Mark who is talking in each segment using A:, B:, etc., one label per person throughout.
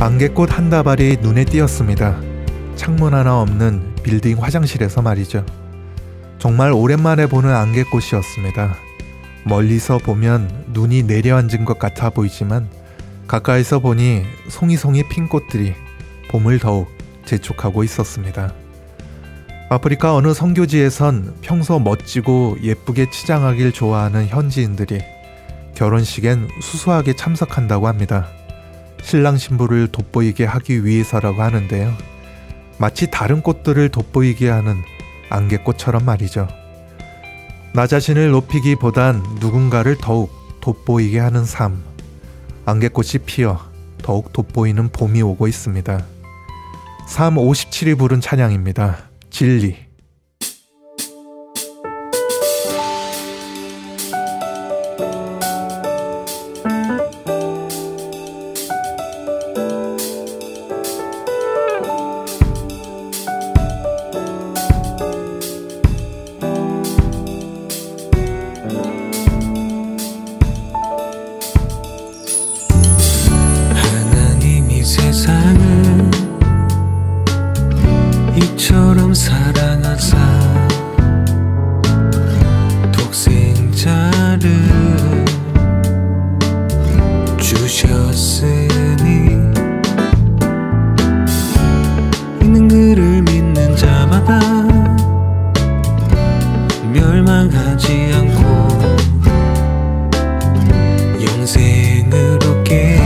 A: 안개꽃 한 다발이 눈에 띄었습니다. 창문 하나 없는 빌딩 화장실에서 말이죠. 정말 오랜만에 보는 안개꽃이었습니다. 멀리서 보면 눈이 내려앉은 것 같아 보이지만 가까이서 보니 송이송이 핀 꽃들이 봄을 더욱 재촉하고 있었습니다. 아프리카 어느 선교지에선 평소 멋지고 예쁘게 치장하길 좋아하는 현지인들이 결혼식엔 수수하게 참석한다고 합니다. 신랑 신부를 돋보이게 하기 위해서라고 하는데요. 마치 다른 꽃들을 돋보이게 하는 안개꽃처럼 말이죠. 나 자신을 높이기보단 누군가를 더욱 돋보이게 하는 삶. 안개꽃이 피어 더욱 돋보이는 봄이 오고 있습니다. 삶 57이 부른 찬양입니다. 진리.
B: 세상을 이처럼 사랑하사 독생자를 주셨으니 있는 그를 믿는 자마다 멸망하지 않고 영생을 얻게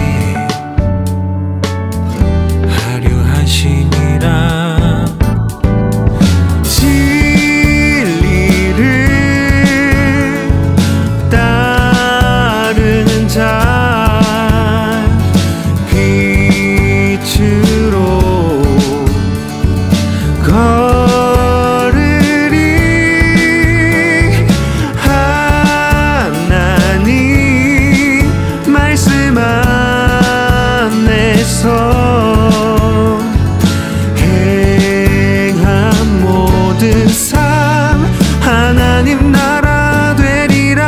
B: 하나님 나라 되리라.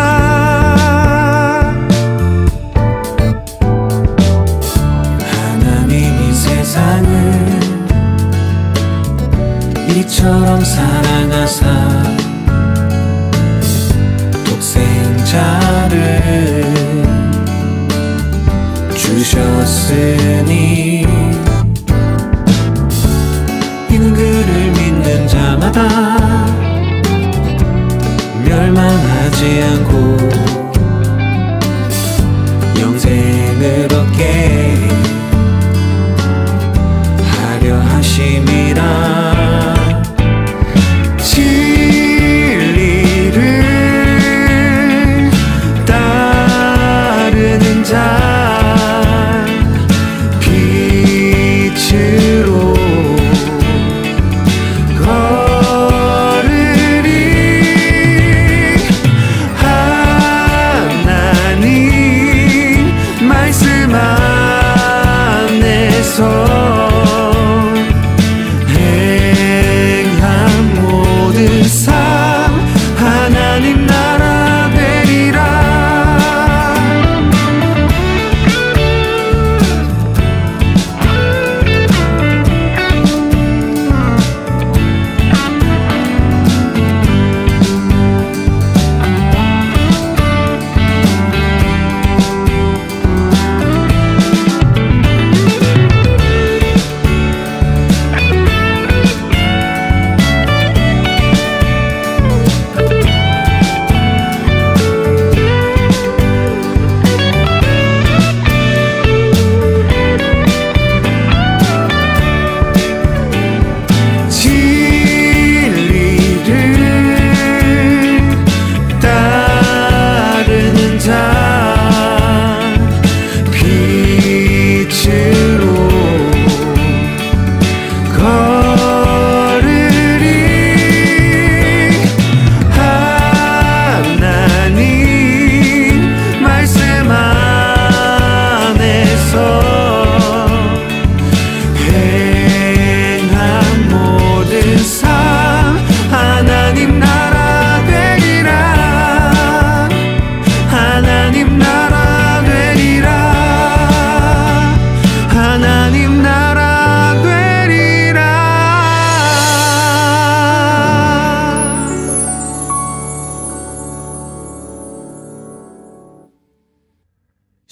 B: 하나님이 세상을 이처럼 사랑하사 독생자를 주셨으니 이는 그를 믿는 자마다 멸망하지 않고 영생을 얻게 하려 하심이라. 진리를 따르는 자 빛으로 말씀 안에서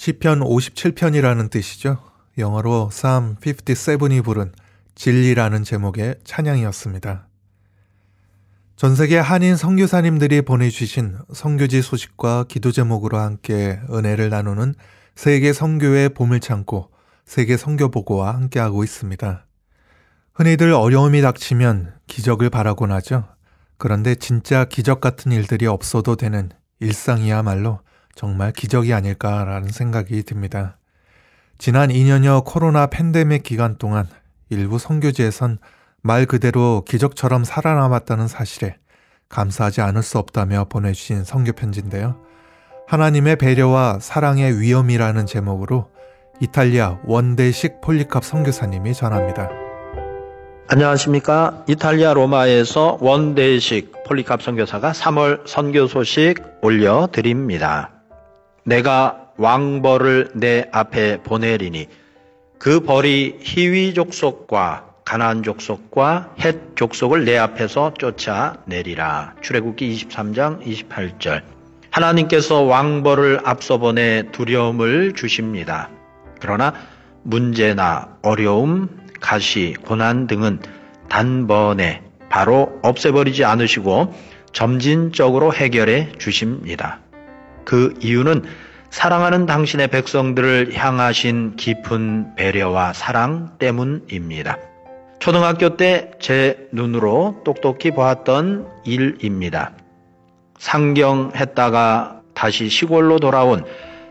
A: 시편 57편이라는 뜻이죠. 영어로 Psalm 57이 부른 진리라는 제목의 찬양이었습니다. 전 세계 한인 선교사님들이 보내주신 선교지 소식과 기도 제목으로 함께 은혜를 나누는 세계 선교의 보물창고, 세계 선교보고와 함께하고 있습니다. 흔히들 어려움이 닥치면 기적을 바라곤 하죠. 그런데 진짜 기적 같은 일들이 없어도 되는 일상이야말로 정말 기적이 아닐까라는 생각이 듭니다. 지난 2년여 코로나 팬데믹 기간 동안 일부 선교지에선 말 그대로 기적처럼 살아남았다는 사실에 감사하지 않을 수 없다며 보내주신 선교 편지인데요. 하나님의 배려와 사랑의 위엄이라는 제목으로 이탈리아 원대식 폴리캅 선교사님이 전합니다.
C: 안녕하십니까. 이탈리아 로마에서 원대식 폴리캅 선교사가 3월 선교 소식 올려드립니다. 내가 왕벌을 내 앞에 보내리니 그 벌이 히위 족속과 가나안 족속과 헷 족속을 내 앞에서 쫓아내리라. 출애굽기 23장 28절. 하나님께서 왕벌을 앞서 보내 두려움을 주십니다. 그러나 문제나 어려움, 가시, 고난 등은 단번에 바로 없애버리지 않으시고 점진적으로 해결해 주십니다. 그 이유는 사랑하는 당신의 백성들을 향하신 깊은 배려와 사랑 때문입니다. 초등학교 때 제 눈으로 똑똑히 보았던 일입니다. 상경했다가 다시 시골로 돌아온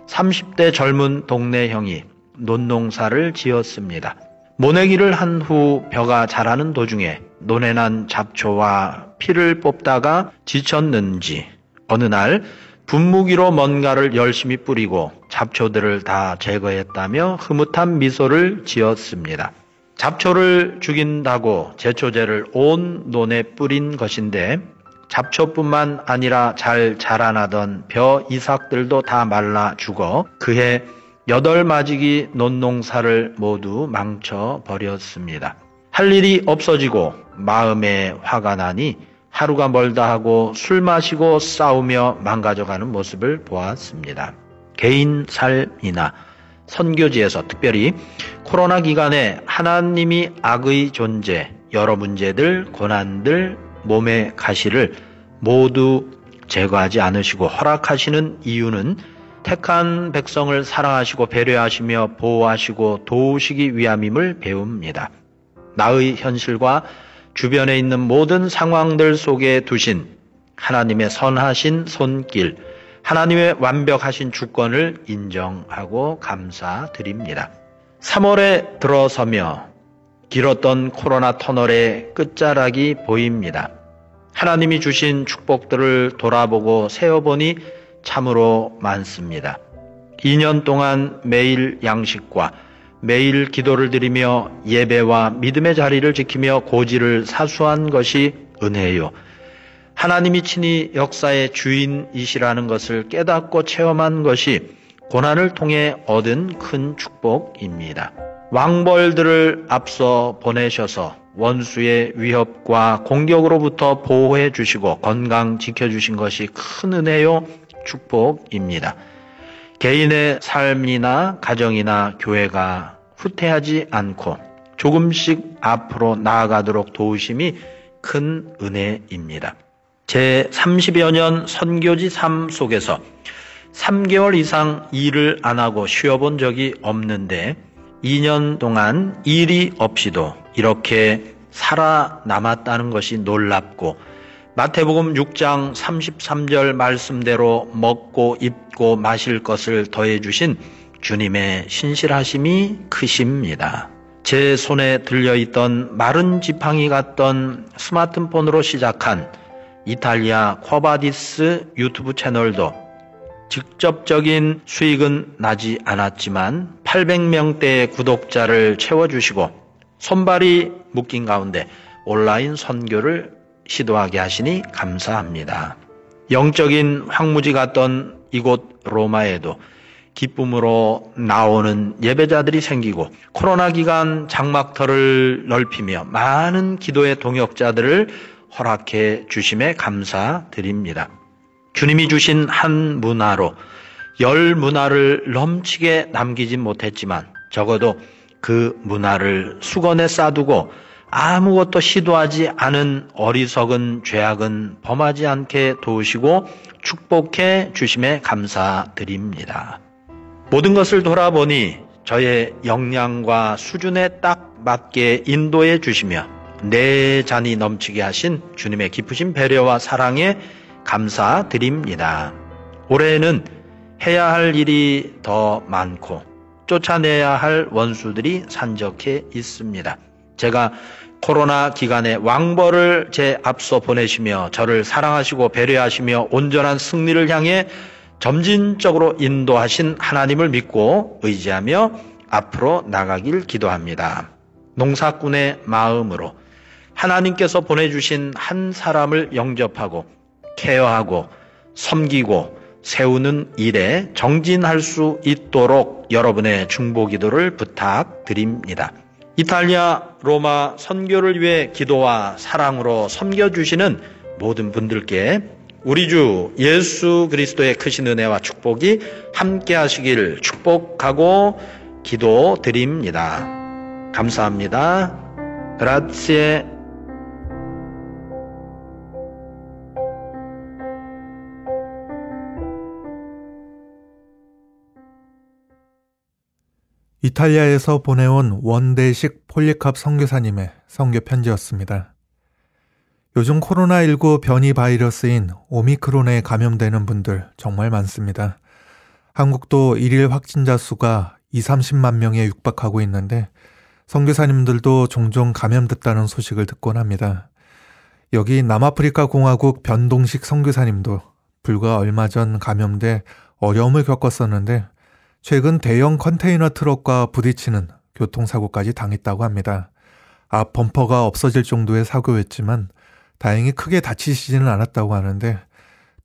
C: 30대 젊은 동네 형이 논농사를 지었습니다. 모내기를 한 후 벼가 자라는 도중에 논에 난 잡초와 피를 뽑다가 지쳤는지 어느 날 분무기로 뭔가를 열심히 뿌리고 잡초들을 다 제거했다며 흐뭇한 미소를 지었습니다. 잡초를 죽인다고 제초제를 온 논에 뿌린 것인데 잡초뿐만 아니라 잘 자라나던 벼 이삭들도 다 말라 죽어 그해 8마지기 논농사를 모두 망쳐버렸습니다. 할 일이 없어지고 마음에 화가 나니 하루가 멀다 하고 술 마시고 싸우며 망가져가는 모습을 보았습니다. 개인 삶이나 선교지에서 특별히 코로나 기간에 하나님이 악의 존재, 여러 문제들, 고난들, 몸의 가시를 모두 제거하지 않으시고 허락하시는 이유는 택한 백성을 사랑하시고 배려하시며 보호하시고 도우시기 위함임을 배웁니다. 나의 현실과 주변에 있는 모든 상황들 속에 두신 하나님의 선하신 손길, 하나님의 완벽하신 주권을 인정하고 감사드립니다. 3월에 들어서며 길었던 코로나 터널의 끝자락이 보입니다. 하나님이 주신 축복들을 돌아보고 세어보니 참으로 많습니다. 2년 동안 매일 양식과 매일 기도를 드리며 예배와 믿음의 자리를 지키며 고지를 사수한 것이 은혜요. 하나님이 친히 역사의 주인이시라는 것을 깨닫고 체험한 것이 고난을 통해 얻은 큰 축복입니다. 왕벌들을 앞서 보내셔서 원수의 위협과 공격으로부터 보호해 주시고 건강 지켜주신 것이 큰 은혜요, 축복입니다. 개인의 삶이나 가정이나 교회가 후퇴하지 않고 조금씩 앞으로 나아가도록 도우심이 큰 은혜입니다. 제 30여 년 선교지 삶 속에서 3개월 이상 일을 안 하고 쉬어본 적이 없는데 2년 동안 일이 없이도 이렇게 살아남았다는 것이 놀랍고 마태복음 6장 33절 말씀대로 먹고 입고 마실 것을 더해 주신 주님의 신실하심이 크십니다. 제 손에 들려있던 마른 지팡이 같던 스마트폰으로 시작한 이탈리아 쿼바디스 유튜브 채널도 직접적인 수익은 나지 않았지만 800명대의 구독자를 채워주시고 손발이 묶인 가운데 온라인 선교를 시도하게 하시니 감사합니다. 영적인 황무지 같던 이곳 로마에도 기쁨으로 나오는 예배자들이 생기고 코로나 기간 장막터를 넓히며 많은 기도의 동역자들을 허락해 주심에 감사드립니다. 주님이 주신 한 문화로 열 문화를 넘치게 남기진 못했지만 적어도 그 문화를 수건에 싸두고 아무것도 시도하지 않은 어리석은 죄악은 범하지 않게 도우시고 축복해 주심에 감사드립니다. 모든 것을 돌아보니 저의 역량과 수준에 딱 맞게 인도해 주시며 내 잔이 넘치게 하신 주님의 깊으신 배려와 사랑에 감사드립니다. 올해에는 해야 할 일이 더 많고 쫓아내야 할 원수들이 산적해 있습니다. 제가 코로나 기간에 왕벌을 제 앞서 보내시며 저를 사랑하시고 배려하시며 온전한 승리를 향해 점진적으로 인도하신 하나님을 믿고 의지하며 앞으로 나가길 기도합니다. 농사꾼의 마음으로 하나님께서 보내주신 한 사람을 영접하고 케어하고 섬기고 세우는 일에 정진할 수 있도록 여러분의 중보기도를 부탁드립니다. 이탈리아 로마 선교를 위해 기도와 사랑으로 섬겨주시는 모든 분들께 우리 주 예수 그리스도의 크신 은혜와 축복이 함께 하시길 축복하고 기도드립니다. 감사합니다. 그라치에.
A: 이탈리아에서 보내온 원대식 폴리캅 선교사님의 선교 편지였습니다. 요즘 코로나19 변이 바이러스인 오미크론에 감염되는 분들 정말 많습니다. 한국도 일일 확진자 수가 20-30만 명에 육박하고 있는데 선교사님들도 종종 감염됐다는 소식을 듣곤 합니다. 여기 남아프리카 공화국 변동식 선교사님도 불과 얼마 전 감염돼 어려움을 겪었었는데 최근 대형 컨테이너 트럭과 부딪히는 교통사고까지 당했다고 합니다. 앞 범퍼가 없어질 정도의 사고였지만 다행히 크게 다치시지는 않았다고 하는데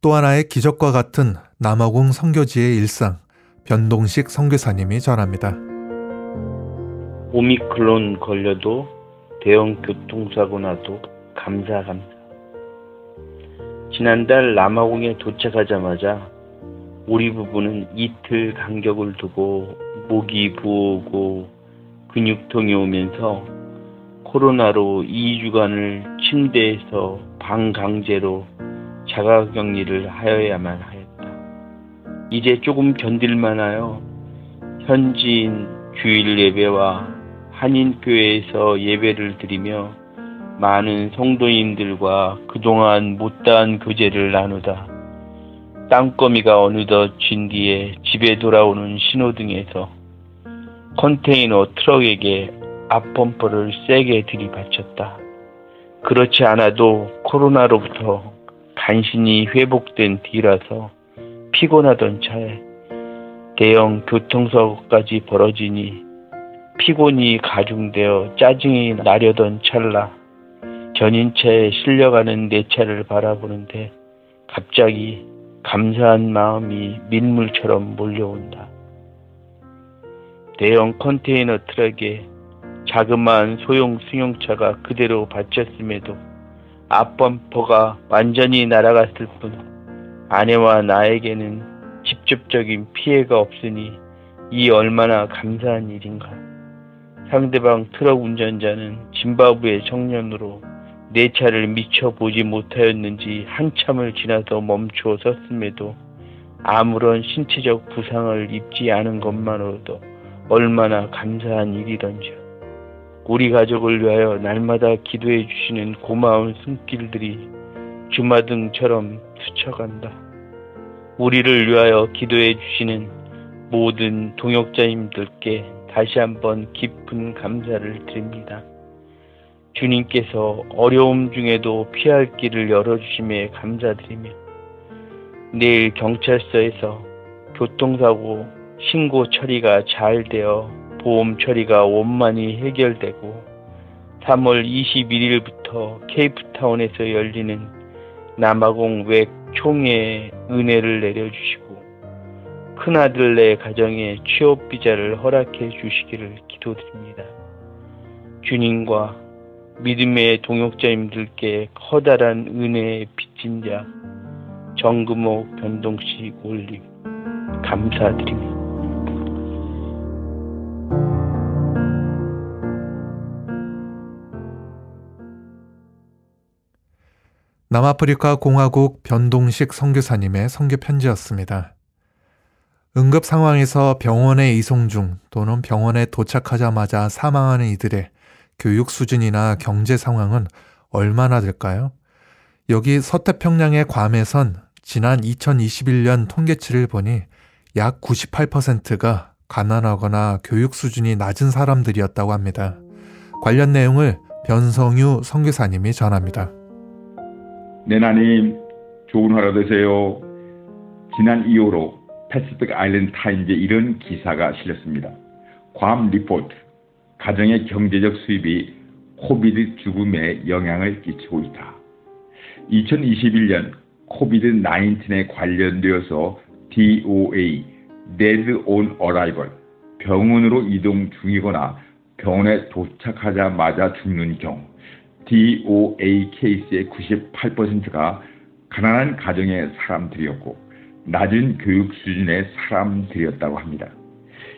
A: 또 하나의 기적과 같은 남아공 선교지의 일상, 변동식 선교사님이 전합니다.
D: 오미크론 걸려도 대형 교통사고 나도 감사. 지난달 남아공에 도착하자마자 우리 부부는 이틀 간격을 두고 목이 부어오고 근육통이 오면서 코로나로 2주간을 침대에서 방강제로 자가격리를 하여야만 하였다. 이제 조금 견딜만하여 현지인 주일 예배와 한인교회에서 예배를 드리며 많은 성도님들과 그동안 못다한 교제를 나누다 땅거미가 어느덧 쥔 뒤에 집에 돌아오는 신호등에서 컨테이너 트럭에게 앞범퍼를 세게 들이받쳤다. 그렇지 않아도 코로나로부터 간신히 회복된 뒤라서 피곤하던 차에 대형 교통사고까지 벌어지니 피곤이 가중되어 짜증이 나려던 찰나 견인차에 실려가는 내 차를 바라보는데 갑자기 감사한 마음이 민물처럼 몰려온다. 대형 컨테이너 트럭에 자그마한 소형 승용차가 그대로 받쳤음에도 앞범퍼가 완전히 날아갔을 뿐 아내와 나에게는 직접적인 피해가 없으니 이 얼마나 감사한 일인가. 상대방 트럭 운전자는 짐바브웨 청년으로 내 차를 미처 보지 못하였는지 한참을 지나서 멈추어 섰음에도 아무런 신체적 부상을 입지 않은 것만으로도 얼마나 감사한 일이던지요. 우리 가족을 위하여 날마다 기도해 주시는 고마운 손길들이 주마등처럼 스쳐간다. 우리를 위하여 기도해 주시는 모든 동역자님들께 다시 한번 깊은 감사를 드립니다. 주님께서 어려움 중에도 피할 길을 열어주심에 감사드리며 내일 경찰서에서 교통사고 신고 처리가 잘 되어 보험 처리가 원만히 해결되고 3월 21일부터 케이프타운에서 열리는 남아공 웩 총회에 은혜를 내려주시고 큰아들네 가정에 취업 비자를 허락해 주시기를 기도드립니다. 주님과 믿음의 동역자님들께 커다란 은혜의 빚진 자 정금옥 변동식 올림 감사드립니다.
A: 남아프리카 공화국 변동식 선교사님의 선교 편지였습니다. 응급 상황에서 병원에 이송 중 또는 병원에 도착하자마자 사망하는 이들의 교육 수준이나 경제 상황은 얼마나 될까요? 여기 서태평양의 괌에선 지난 2021년 통계치를 보니 약 98%가 가난하거나 교육 수준이 낮은 사람들이었다고 합니다. 관련 내용을 변성유 선교사님이 전합니다.
E: 내나님, 좋은 하루 되세요. 지난 2호로 패시픽 아일랜드 타임즈에 이런 기사가 실렸습니다. 괌 리포트, 가정의 경제적 수입이 코비드 죽음에 영향을 끼치고 있다. 2021년 코비드-19에 관련되어서 DOA, Dead on Arrival, 병원으로 이동 중이거나 병원에 도착하자마자 죽는 경우, DOA 케이스의 98%가 가난한 가정의 사람들이었고 낮은 교육 수준의 사람들이었다고 합니다.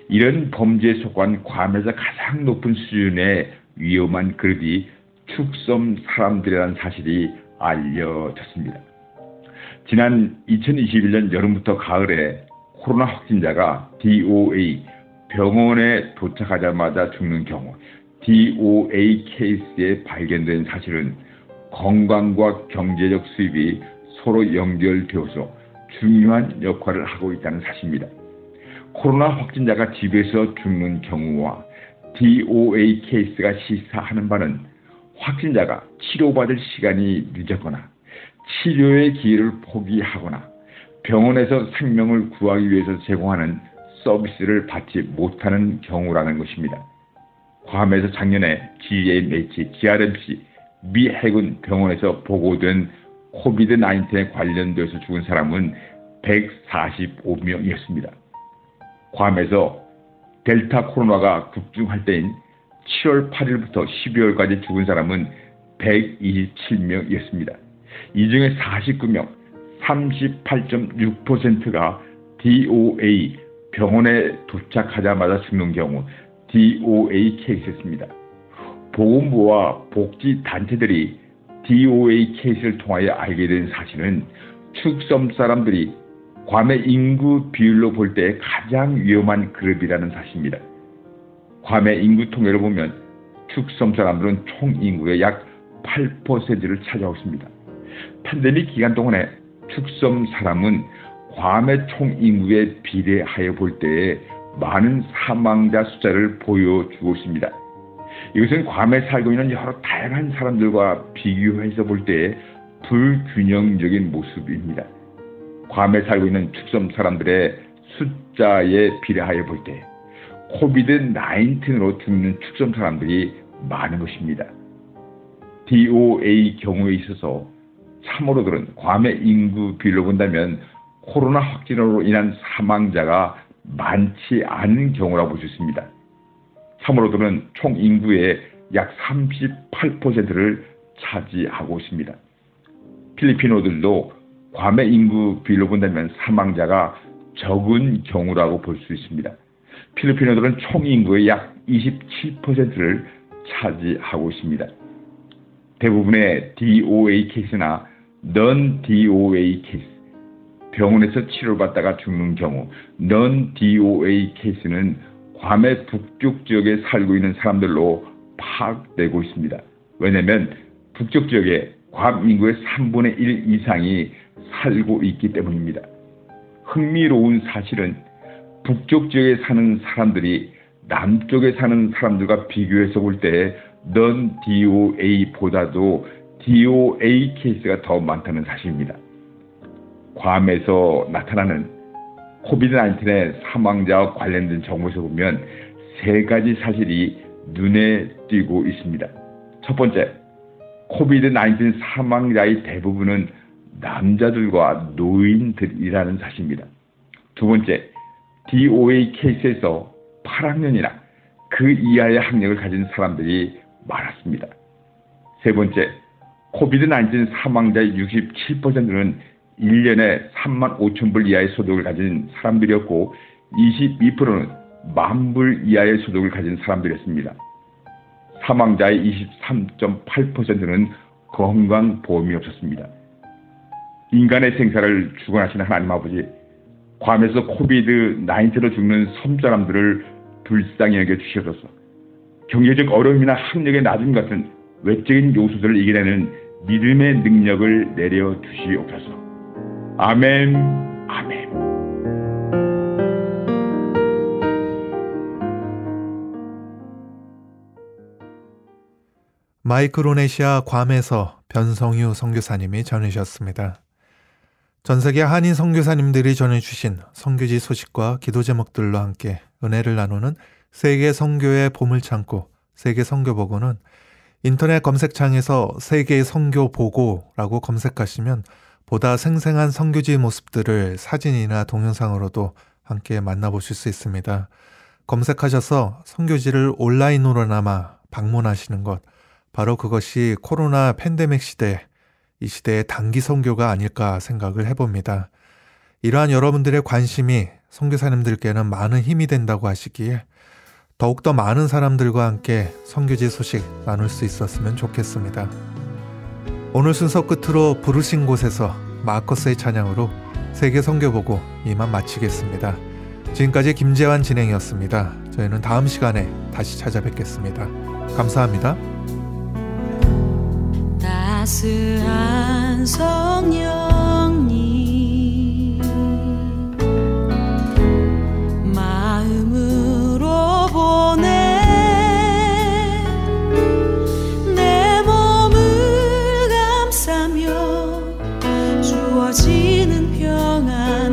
E: 이런 범죄에 속한 괌에서 가장 높은 수준의 위험한 그룹이 축섬 사람들이라는 사실이 알려졌습니다. 지난 2021년 여름부터 가을에 코로나 확진자가 DOA, 병원에 도착하자마자 죽는 경우, DOA 케이스에 발견된 사실은 건강과 경제적 수입이 서로 연결되어서 중요한 역할을 하고 있다는 사실입니다. 코로나 확진자가 집에서 죽는 경우와 DOA 케이스가 시사하는 바는 확진자가 치료받을 시간이 늦었거나 치료의 기회를 포기하거나 병원에서 생명을 구하기 위해서 제공하는 서비스를 받지 못하는 경우라는 것입니다. 괌에서 작년에 GA 매치, GRMC, 미 해군 병원에서 보고된 코비드-19에 관련돼서 죽은 사람은 145명이었습니다. 괌에서 델타 코로나가 급증할 때인 7월 8일부터 12월까지 죽은 사람은 127명이었습니다. 이 중에 49명, 38.6%가 DOA, 병원에 도착하자마자 죽는 경우 DOA 케이스였습니다. 보건부와 복지단체들이 DOA 케이스를 통하여 알게 된 사실은 축섬 사람들이 괌의 인구 비율로 볼 때 가장 위험한 그룹이라는 사실입니다. 괌의 인구 통계를 보면 축섬 사람들은 총 인구의 약 8%를 차지하고 있습니다. 팬데믹 기간 동안에 축섬 사람은 괌의 총 인구에 비례하여 볼 때에 많은 사망자 숫자를 보여주고 있습니다. 이것은 괌에 살고 있는 여러 다양한 사람들과 비교해서 볼 때에 불균형적인 모습입니다. 괌에 살고 있는 축섬 사람들의 숫자에 비례하여 볼 때 코비드-19으로 죽는 축섬 사람들이 많은 것입니다. DOA 경우에 있어서 참으로들은 괌의 인구 비율로 본다면 코로나 확진으로 인한 사망자가 많지 않은 경우라고 볼 수 있습니다. 참으로들은 총 인구의 약 38%를 차지하고 있습니다. 필리핀어들도 괌의 인구 비율로 본다면 사망자가 적은 경우라고 볼 수 있습니다. 필리핀어들은 총 인구의 약 27%를 차지하고 있습니다. 대부분의 DOA 케이스나 non-DOA 케이스, 병원에서 치료를 받다가 죽는 경우 non-DOA 케이스는 괌의 북쪽 지역에 살고 있는 사람들로 파악되고 있습니다. 왜냐하면 북쪽 지역에 괌 인구의 3분의 1 이상이 살고 있기 때문입니다. 흥미로운 사실은 북쪽 지역에 사는 사람들이 남쪽에 사는 사람들과 비교해서 볼 때 non-DOA보다도 DOA 케이스가 더 많다는 사실입니다. 괌에서 나타나는 코비드-19의 사망자와 관련된 정보에서 보면 세 가지 사실이 눈에 띄고 있습니다. 첫 번째, 코비드-19 사망자의 대부분은 남자들과 노인들이라는 사실입니다. 두 번째, DOA 케이스에서 8학년이나 그 이하의 학력을 가진 사람들이 많았습니다. 세 번째, 코비드-19 사망자의 67%는 1년에 3만 5천 불 이하의 소득을 가진 사람들이었고 22%는 1만 불 이하의 소득을 가진 사람들이었습니다. 사망자의 23.8%는 건강보험이 없었습니다. 인간의 생사를 주관하시는 하나님 아버지, 괌에서 코비드-19로 죽는 섬사람들을 불쌍히 여겨주셔서 경제적 어려움이나 학력의 낮음 같은 외적인 요소들을 이겨내는 믿음의 능력을 내려주시옵소서. 아멘, 아멘.
A: 마이크로네시아 괌에서 변성유 선교사님이 전해주셨습니다. 전세계 한인 선교사님들이 전해주신 선교지 소식과 기도 제목들로 함께 은혜를 나누는 세계 선교의 보물창고 세계 선교보고는 인터넷 검색창에서 세계 선교보고라고 검색하시면 보다 생생한 선교지 모습들을 사진이나 동영상으로도 함께 만나보실 수 있습니다. 검색하셔서 선교지를 온라인으로나마 방문하시는 것, 바로 그것이 코로나 팬데믹 시대, 이 시대의 단기 선교가 아닐까 생각을 해봅니다. 이러한 여러분들의 관심이 선교사님들께는 많은 힘이 된다고 하시기에 더욱더 많은 사람들과 함께 선교지 소식 나눌 수 있었으면 좋겠습니다. 오늘 순서 끝으로 부르신 곳에서 마커스의 찬양으로 세계 선교보고 이만 마치겠습니다. 지금까지 김재환 진행이었습니다. 저희는 다음 시간에 다시 찾아뵙겠습니다. 감사합니다.
F: 따스한 성령님 마음으로 보내 내 몸을 감싸며 주어지는 평안